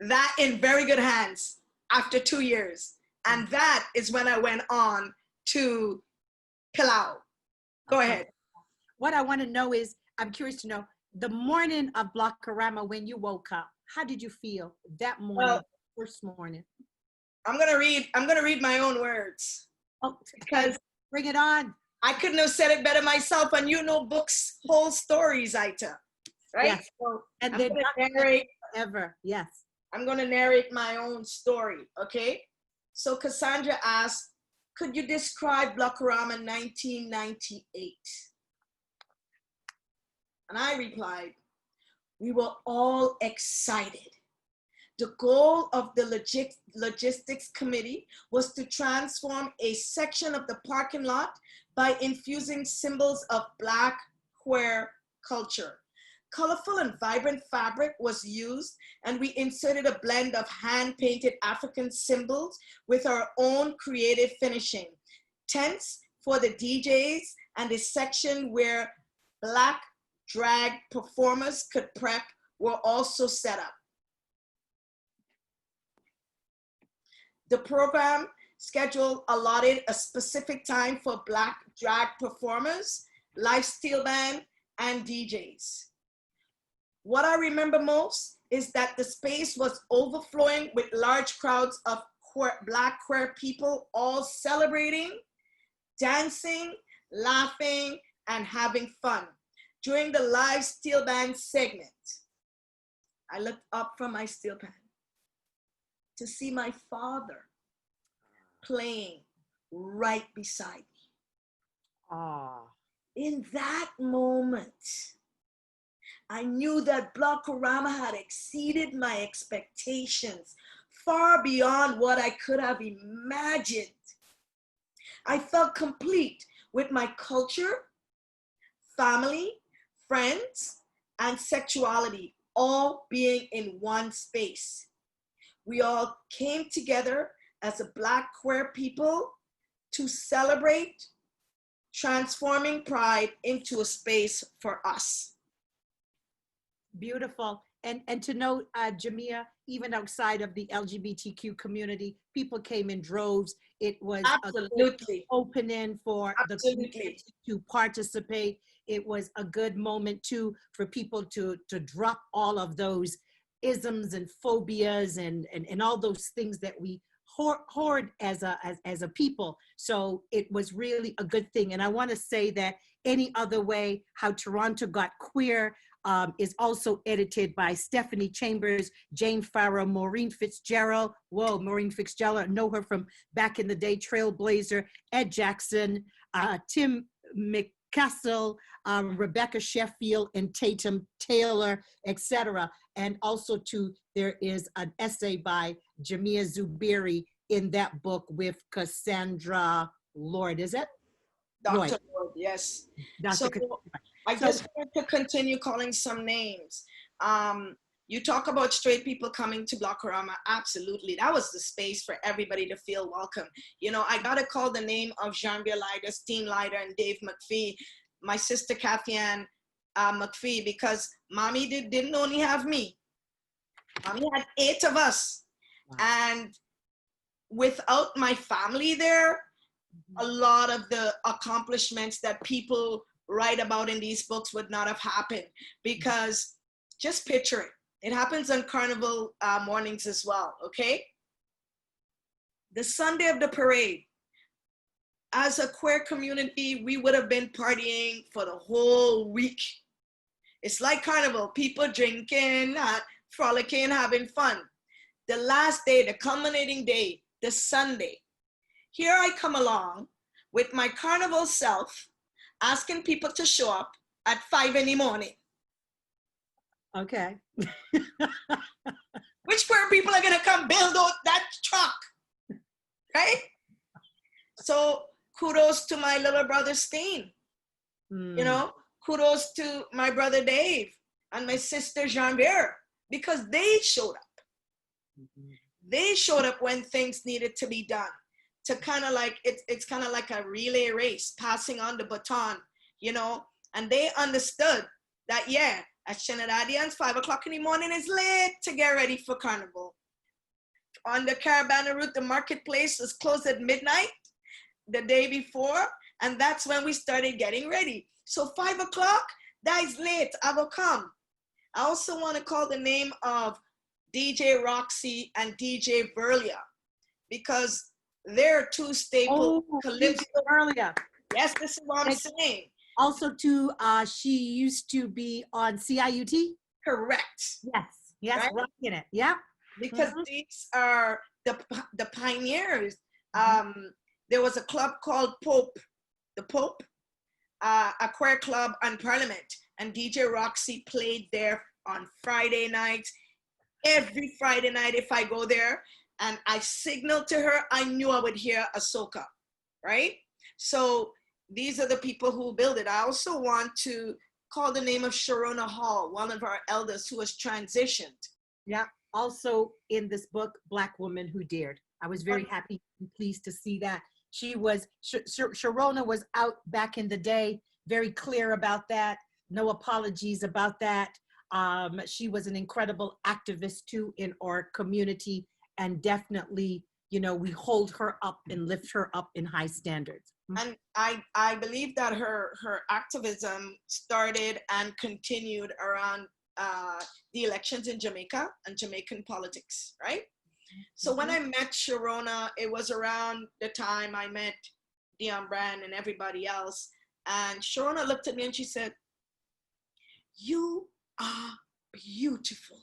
that in very good hands after 2 years. And that is when I went on to Pilau. Go ahead. What I want to know is, I'm curious to know, the morning of Blockorama, when you woke up, how did you feel that morning, first morning? I'm gonna read my own words. Oh, because bring it on. I couldn't have said it better myself, and you know books, whole stories, Ita, right? Yes. So and I'm then gonna narrate forever. Yes. I'm gonna narrate my own story, okay? So Cassandra asked, could you describe Blockorama 1998? And I replied, we were all excited. The goal of the logistics committee was to transform a section of the parking lot by infusing symbols of Black queer culture. Colorful and vibrant fabric was used, and we inserted a blend of hand-painted African symbols with our own creative finishing. Tents for the DJs and a section where Black drag performers could prep were also set up. The program schedule allotted a specific time for Black drag performers, live steel band, and DJs. What I remember most is that the space was overflowing with large crowds of Black queer people, all celebrating, dancing, laughing, and having fun. During the live steel band segment, I looked up from my steel band to see my father playing right beside me. Ah. In that moment, I knew that Blockorama had exceeded my expectations far beyond what I could have imagined. I felt complete with my culture, family, friends, and sexuality all being in one space. We all came together as a Black queer people to celebrate transforming pride into a space for us. Beautiful. And to note, Jamea, even outside of the LGBTQ community, people came in droves. It was Absolutely. a opening for Absolutely. the community to participate. It was a good moment too for people to drop all of those isms and phobias and all those things that we hoard as a people. So it was really a good thing. And I want to say that Any Other Way, How Toronto Got Queer, is also edited by Stephanie Chambers, Jane Farrow, Maureen Fitzgerald. Whoa, Maureen Fitzgerald, I know her from back in the day, Trailblazer, Ed Jackson, Tim McCassell, Rebecca Sheffield, and Tatum Taylor, etc. And also there is an essay by Jamea Zuberi in that book with Cassandra Lord, is it? Dr. Lord, yes. Dr. I just wanted to continue calling some names. You talk about straight people coming to Blockorama. Absolutely. That was the space for everybody to feel welcome. You know, I got to call the name of Jean-Pierre Leiter, Steen Leiter, and Dave McPhee, my sister Kathy Ann McPhee, because Mommy didn't only have me. Mommy had 8 of us. Wow. And without my family there, a lot of the accomplishments that people write about in these books would not have happened, because just picture it. It happens on Carnival mornings as well, okay? The Sunday of the parade, as a queer community, we would have been partying for the whole week. It's like Carnival, people drinking, frolicking, having fun. The last day, the culminating day, the Sunday, here I come along with my Carnival self, asking people to show up at 5 in the morning. Okay. Which queer people are gonna come build out that truck, right? So kudos to my little brother Steen. You know, kudos to my brother Dave and my sister Jean-Pierre, because they showed up. They showed up when things needed to be done. To kind of like, it's kind of like a relay race, passing on the baton, you know, and they understood that, yeah, as Trinidadians, 5 o'clock in the morning is late to get ready for Carnival. On the Caravana route, the marketplace was closed at midnight the day before, and that's when we started getting ready. So 5 o'clock, that is late, I will come. I also want to call the name of DJ Roxy and DJ Verlia, because they're 2 staple calypso. Earlier. Yes, this is what I'm saying. Also she used to be on CIUT? Correct. Yes, right? Rocking it, yeah. Because these are the pioneers. There was a club called Pope, the Pope, a queer club on Parliament, and DJ Roxy played there on Friday nights. Every Friday night, if I go there and I signaled to her, I knew I would hear a soca, right? So these are the people who build it. I also want to call the name of Sharona Hall, one of our elders who has transitioned. Yeah, also in this book, Black Woman Who Dared. I was very happy and pleased to see that. She was, Sharona was out back in the day, very clear about that. No apologies about that. She was an incredible activist too in our community, and definitely, you know, we hold her up and lift her up in high standards. And I believe that her activism started and continued around the elections in Jamaica and Jamaican politics, right? So when I met Sharona, it was around the time I met Dion Brand and everybody else. And Sharona looked at me and she said, "You are beautiful."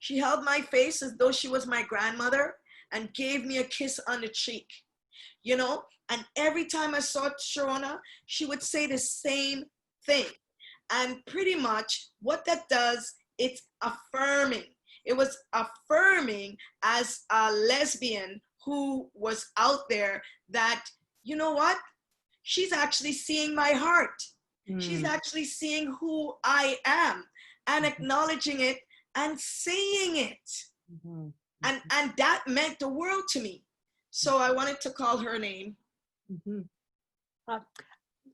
She held my face as though she was my grandmother and gave me a kiss on the cheek, you know? And every time I saw Sharona, she would say the same thing. And pretty much what that does, it's affirming. It was affirming as a lesbian who was out there that, you know what? She's actually seeing my heart. She's actually seeing who I am and acknowledging it and saying it. And that meant the world to me. So I wanted to call her name.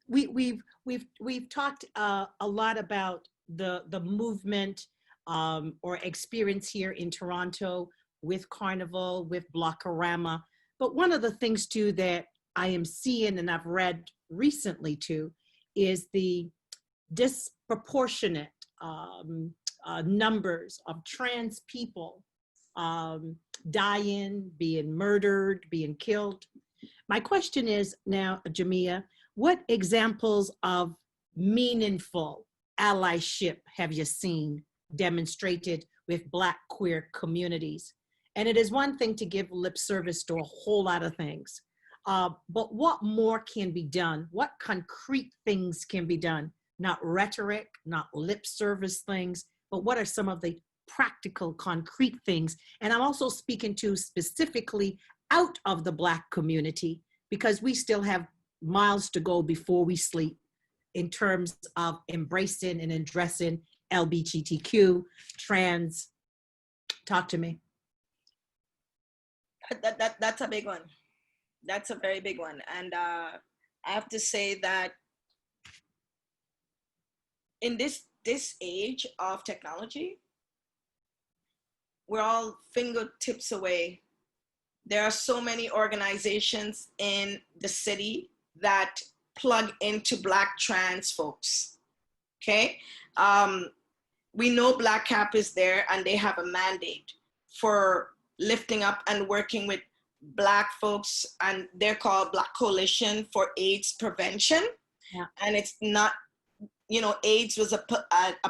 We've talked a lot about the movement or experience here in Toronto with Carnival, with Blockorama. But one of the things too that I am seeing and I've read recently too is the disproportionate numbers of trans people dying, being murdered, being killed. My question is now, Jamea, what examples of meaningful allyship have you seen demonstrated with Black queer communities? And it is one thing to give lip service to a whole lot of things, but what more can be done? What concrete things can be done? Not rhetoric, not lip service things, but what are some of the practical, concrete things? And I'm also speaking to specifically out of the Black community, because we still have miles to go before we sleep in terms of embracing and addressing LGBTQ, trans. Talk to me. That's a big one. That's a very big one. And I have to say that in this age of technology, we're all fingertips away. There are so many organizations in the city that plug into Black trans folks, okay? We know Black Cap is there and they have a mandate for lifting up and working with Black folks, and they're called Black Coalition for AIDS Prevention. Yeah. And it's not, you know, AIDS was a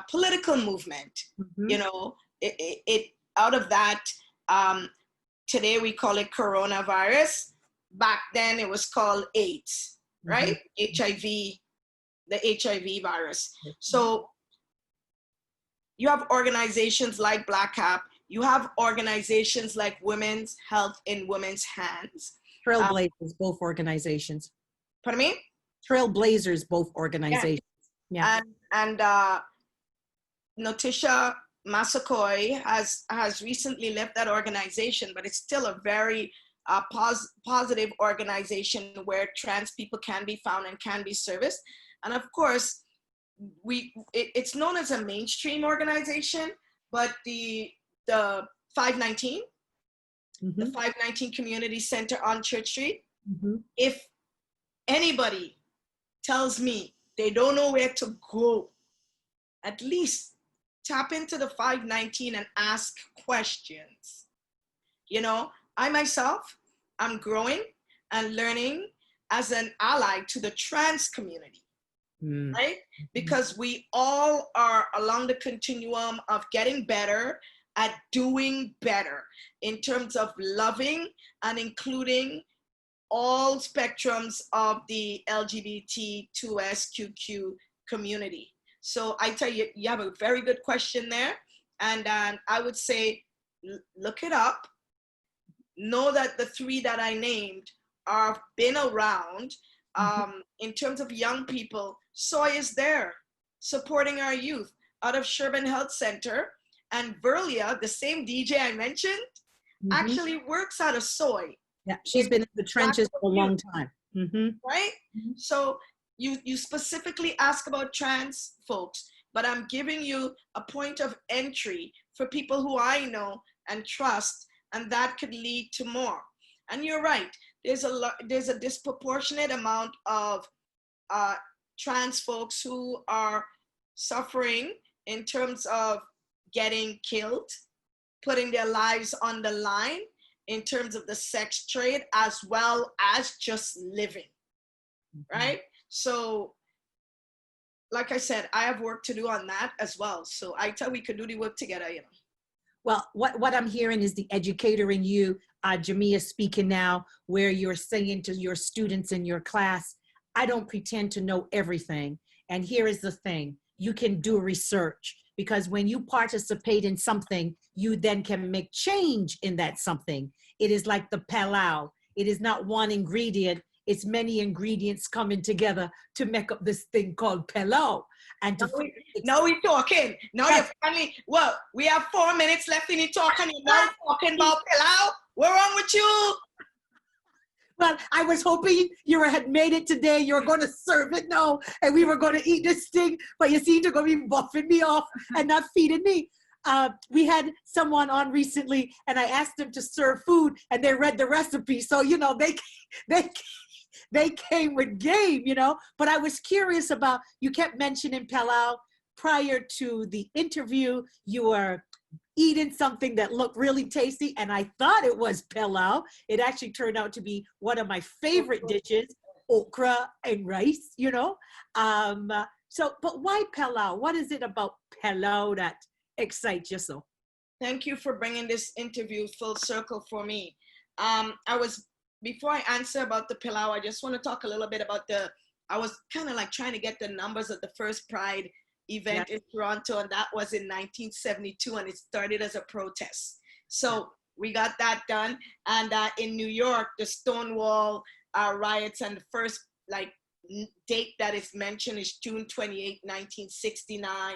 political movement, you know, it out of that, today we call it coronavirus. Back then it was called AIDS, right? HIV, the HIV virus. So you have organizations like Black Cap, you have organizations like Women's Health in Women's Hands. Trailblazers, both organizations. Pardon me? Trailblazers, both organizations. Yeah. And Notisha Massacoy has recently left that organization, but it's still a very positive organization where trans people can be found and can be serviced. And of course, it's known as a mainstream organization, but the 519, the 519 Community Center on Church Street, if anybody tells me they don't know where to go, at least tap into the 519 and ask questions. You know, I myself, I'm growing and learning as an ally to the trans community, right? Because we all are along the continuum of getting better at doing better in terms of loving and including all spectrums of the LGBTQ2S community. So I tell you, you have a very good question there. And I would say, look it up. Know that the three that I named have been around. In terms of young people, Soy is there supporting our youth out of Sherburne Health Center. And Verlia, the same DJ I mentioned, actually works out of Soy. Yeah, she's been in the trenches for a long time. Right? So you specifically ask about trans folks, but I'm giving you a point of entry for people who I know and trust, and that could lead to more. And you're right. There's a disproportionate amount of trans folks who are suffering in terms of getting killed, putting their lives on the line in terms of the sex trade, as well as just living, right? So, like I said, I have work to do on that as well. So I thought we could do the work together, you know. Well, what I'm hearing is the educator in you, Jamea, speaking now, where you're saying to your students in your class, I don't pretend to know everything. And here is the thing, you can do research, because when you participate in something, you then can make change in that something. It is like the pilau. It is not one ingredient, it's many ingredients coming together to make up this thing called pilau. And to now we talking. Now you're finally, well, we have 4 minutes left in the talk and you're now talking about pilau. What's wrong with you? Well, I was hoping you had made it today. You were going to serve it now, and we were going to eat this thing. But you seem to go be buffing me off and not feeding me. We had someone on recently, and I asked them to serve food, and they read the recipe. So you know they came with game, you know. But I was curious about, you kept mentioning pilau prior to the interview. You were eating something that looked really tasty, and I thought it was pilau. It actually turned out to be one of my favorite dishes, okra and rice, you know. So, but why pilau? What is it about pilau that excites you so? Thank you for bringing this interview full circle for me. Before I answer about the pilau, I just want to talk a little bit about I was kind of like trying to get the numbers of the first Pride event in Toronto, and that was in 1972, and it started as a protest. So we got that done. And in New York, the Stonewall riots, and the first date that is mentioned is June 28, 1969.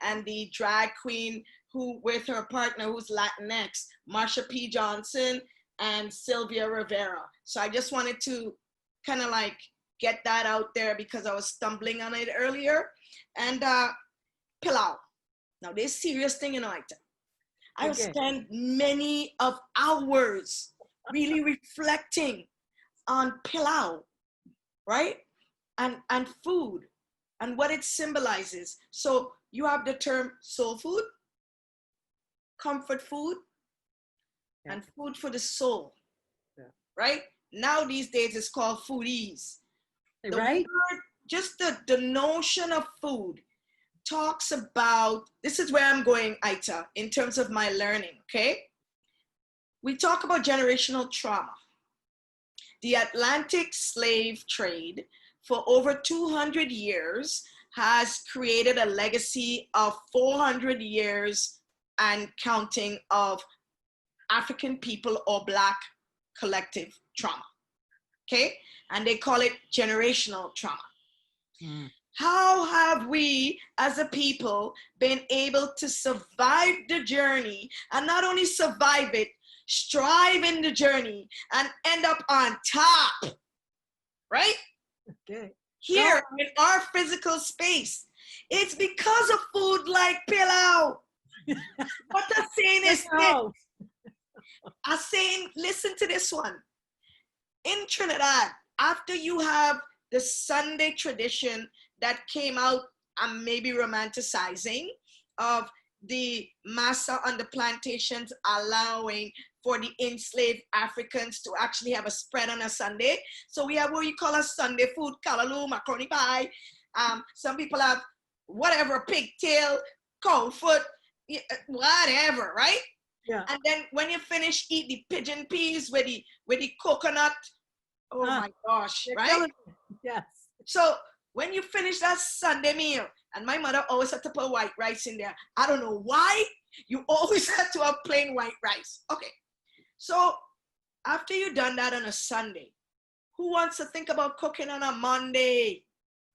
And the drag queen who with her partner who's Latinx, Marsha P. Johnson and Sylvia Rivera. So I just wanted to kind of like get that out there because I was stumbling on it earlier. And pilau. Now this serious thing, you know, I spent many of hours really reflecting on pilau, right? And food and what it symbolizes. So you have the term soul food, comfort food, and food for the soul, right? Now these days it's called foodies. Right? Word, just the notion of food talks about, this is where I'm going, Aita, in terms of my learning, okay? We talk about generational trauma. The Atlantic slave trade for over 200 years has created a legacy of 400 years and counting of African people or Black collective trauma, okay? And they call it generational trauma. How have we as a people been able to survive the journey, and not only survive it, strive in the journey and end up on top, right? Okay. Here in our physical space. It's because of food like pilau. What I'm saying is this. I'm saying, listen to this one. In Trinidad, after you have the Sunday tradition that came out and maybe romanticizing of the massa on the plantations allowing for the enslaved Africans to actually have a spread on a Sunday. So we have what you call a Sunday food, callaloo, macaroni pie. Some people have whatever, pigtail, cow foot, whatever, right? Yeah. And then when you finish, eat the pigeon peas with the coconut. Oh my gosh, right? Yes. So when you finish that Sunday meal, and my mother always had to put white rice in there. I don't know why. You always had to have plain white rice. Okay. So after you've done that on a Sunday, who wants to think about cooking on a Monday?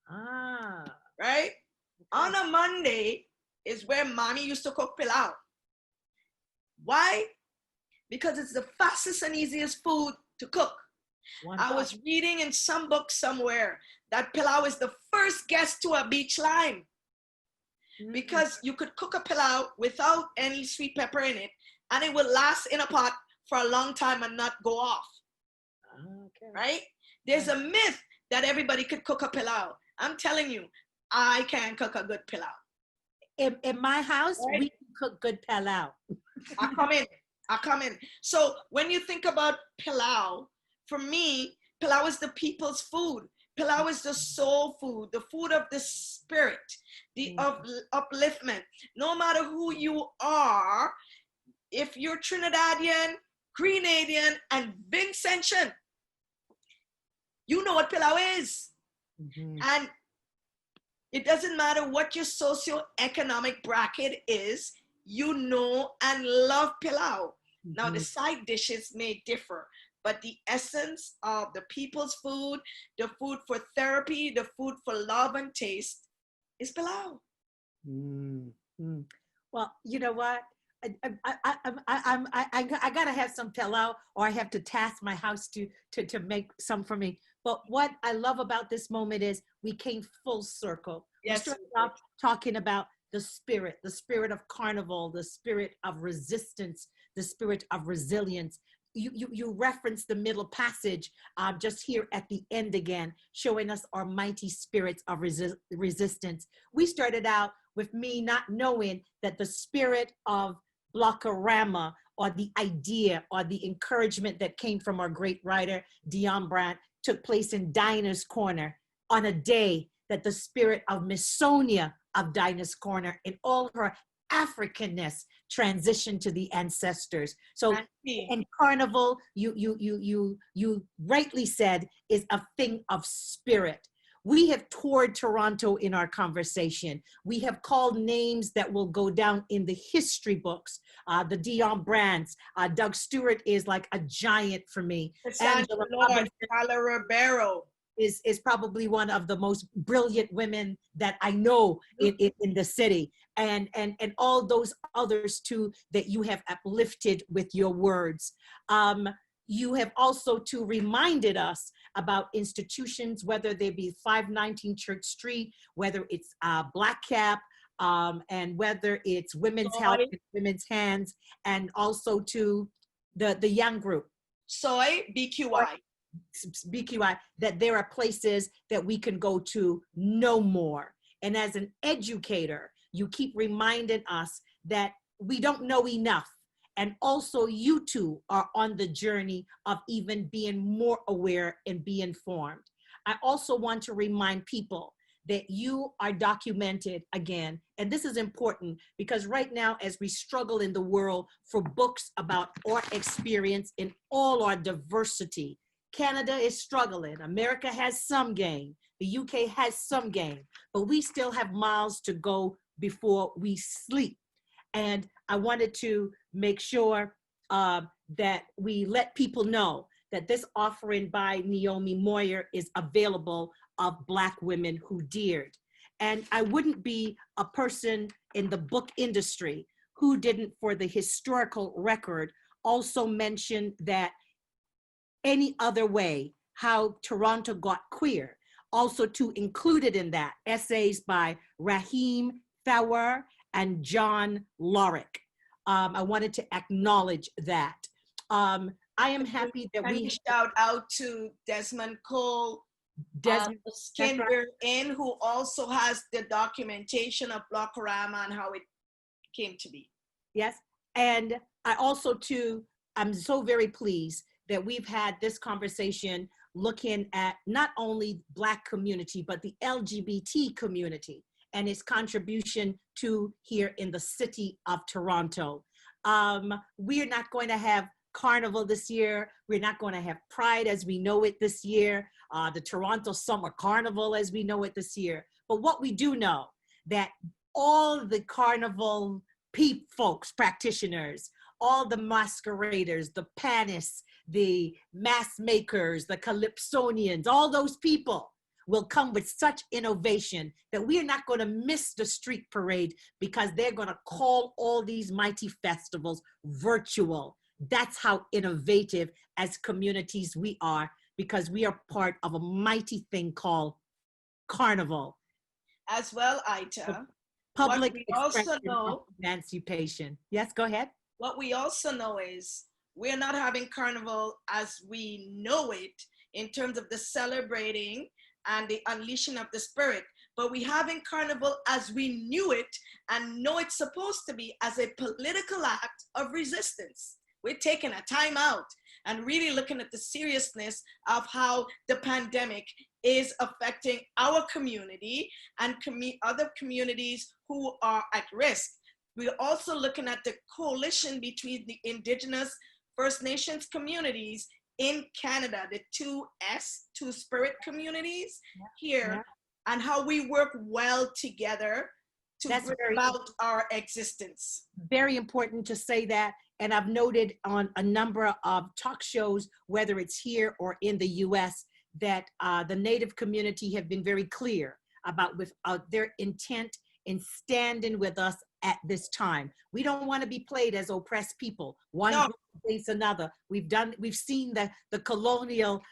Right? Okay. On a Monday is where mommy used to cook pilau. Why? Because it's the fastest and easiest food to cook. One I pot. was reading in some book somewhere that pilau is the first guest to a beach line because you could cook a pilau without any sweet pepper in it and it would last in a pot for a long time and not go off. Okay. Right? There's a myth that everybody could cook a pilau. I'm telling you, I can cook a good pilau. In my house, Right? we can cook good pilau. I come in. So when you think about pilau, for me, pilau is the people's food. Pilau is the soul food, the food of the spirit, the upliftment. No matter who you are, if you're Trinidadian, Grenadian, and Vincentian, you know what pilau is. And it doesn't matter what your socioeconomic bracket is, you know and love pilau. Now, the side dishes may differ, but the essence of the people's food, the food for therapy, the food for love and taste is pilau. Well, you know what? I gotta have some pilau, or I have to task my house to make some for me. But what I love about this moment is we came full circle. Yes. We started off talking about the spirit of carnival, the spirit of resistance, the spirit of resilience. You referenced the middle passage just here at the end again, showing us our mighty spirits of resistance. We started out with me not knowing that the spirit of Blockorama, or the idea or the encouragement that came from our great writer, Dion Brandt, took place in Dinah's Corner on a day that the spirit of Miss Sonia of Dinah's Corner in all her Africanness transitioned to the ancestors. So in Carnival, you rightly said, is a thing of spirit. We have toured Toronto in our conversation. We have called names that will go down in the history books. The Dion Brandts, Doug Stewart is like a giant for me. Angela Lord, Carla Ribeiro is probably one of the most brilliant women that I know in the city. And all those others too that you have uplifted with your words. You have also too reminded us about institutions, whether they be 519 Church Street, whether it's Black Cap, and whether it's Women's Health, Women's Hands, and also to the young group. Soy, BQI. BQI, that there are places that we can go to know more. And as an educator, you keep reminding us that we don't know enough. And also you two are on the journey of even being more aware and be informed. I also want to remind people that you are documented again. And this is important because right now, as we struggle in the world for books about our experience in all our diversity, Canada is struggling. America has some gain. The UK has some gain, but we still have miles to go before we sleep. And I wanted to make sure that we let people know that this offering by Naomi Moyer is available of Black women who dared. And I wouldn't be a person in the book industry who didn't, for the historical record, also mention that any other way, how Toronto got queer. Also to included in that essays by Raheem Thawar and John Lorick. I wanted to acknowledge that. I am happy that we shout out to Desmond Cole, Desmond Skin We're In, who also has the documentation of Blockorama and how it came to be. Yes, and I also too, I'm so very pleased that we've had this conversation looking at not only Black community, but the LGBT community and its contribution to here in the city of Toronto. We're not going to have Carnival this year. We're not going to have Pride as we know it this year, the Toronto Summer Carnival as we know it this year. But what we do know, that all the Carnival folks, practitioners, all the masqueraders, the panists, the mask makers, the calypsonians, all those people will come with such innovation that we are not going to miss the street parade because they're going to call all these mighty festivals virtual. That's how innovative as communities we are, because we are part of a mighty thing called Carnival, As well, Ita, what public we also expression of know, emancipation. Yes, go ahead. what we also know is we're not having Carnival as we know it in terms of the celebrating and the unleashing of the spirit, but we having Carnival as we knew it and know it's supposed to be, as a political act of resistance. We're taking a time out and really looking at the seriousness of how the pandemic is affecting our community and other communities who are at risk. We're also looking at the coalition between the Indigenous First Nations communities in Canada, the Two Spirit communities here, and how we work well together to bring about our existence. Very important to say that. And I've noted on a number of talk shows, whether it's here or in the US, that the Native community have been very clear about their intent in standing with us at this time. We don't want to be played as oppressed people, one group against another. We've seen the colonial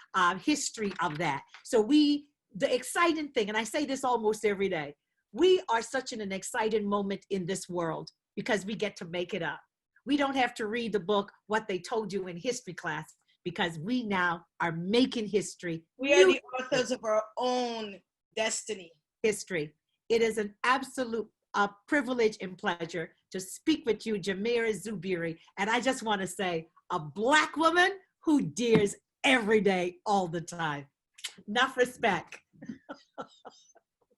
history of that. So the exciting thing, and I say this almost every day, we are such an exciting moment in this world because we get to make it up. We don't have to read the book, What They Told You in History class, because we now are making history. We are the authors of our own destiny. History. It is an absolute privilege and pleasure to speak with you, Jamea Zuberi. And I just want to say, a Black woman who dares every day, all the time. Enough respect.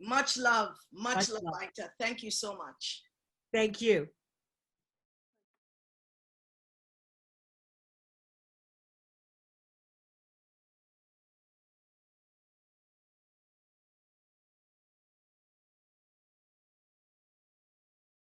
Much love, Ita. Thank you so much. Thank you.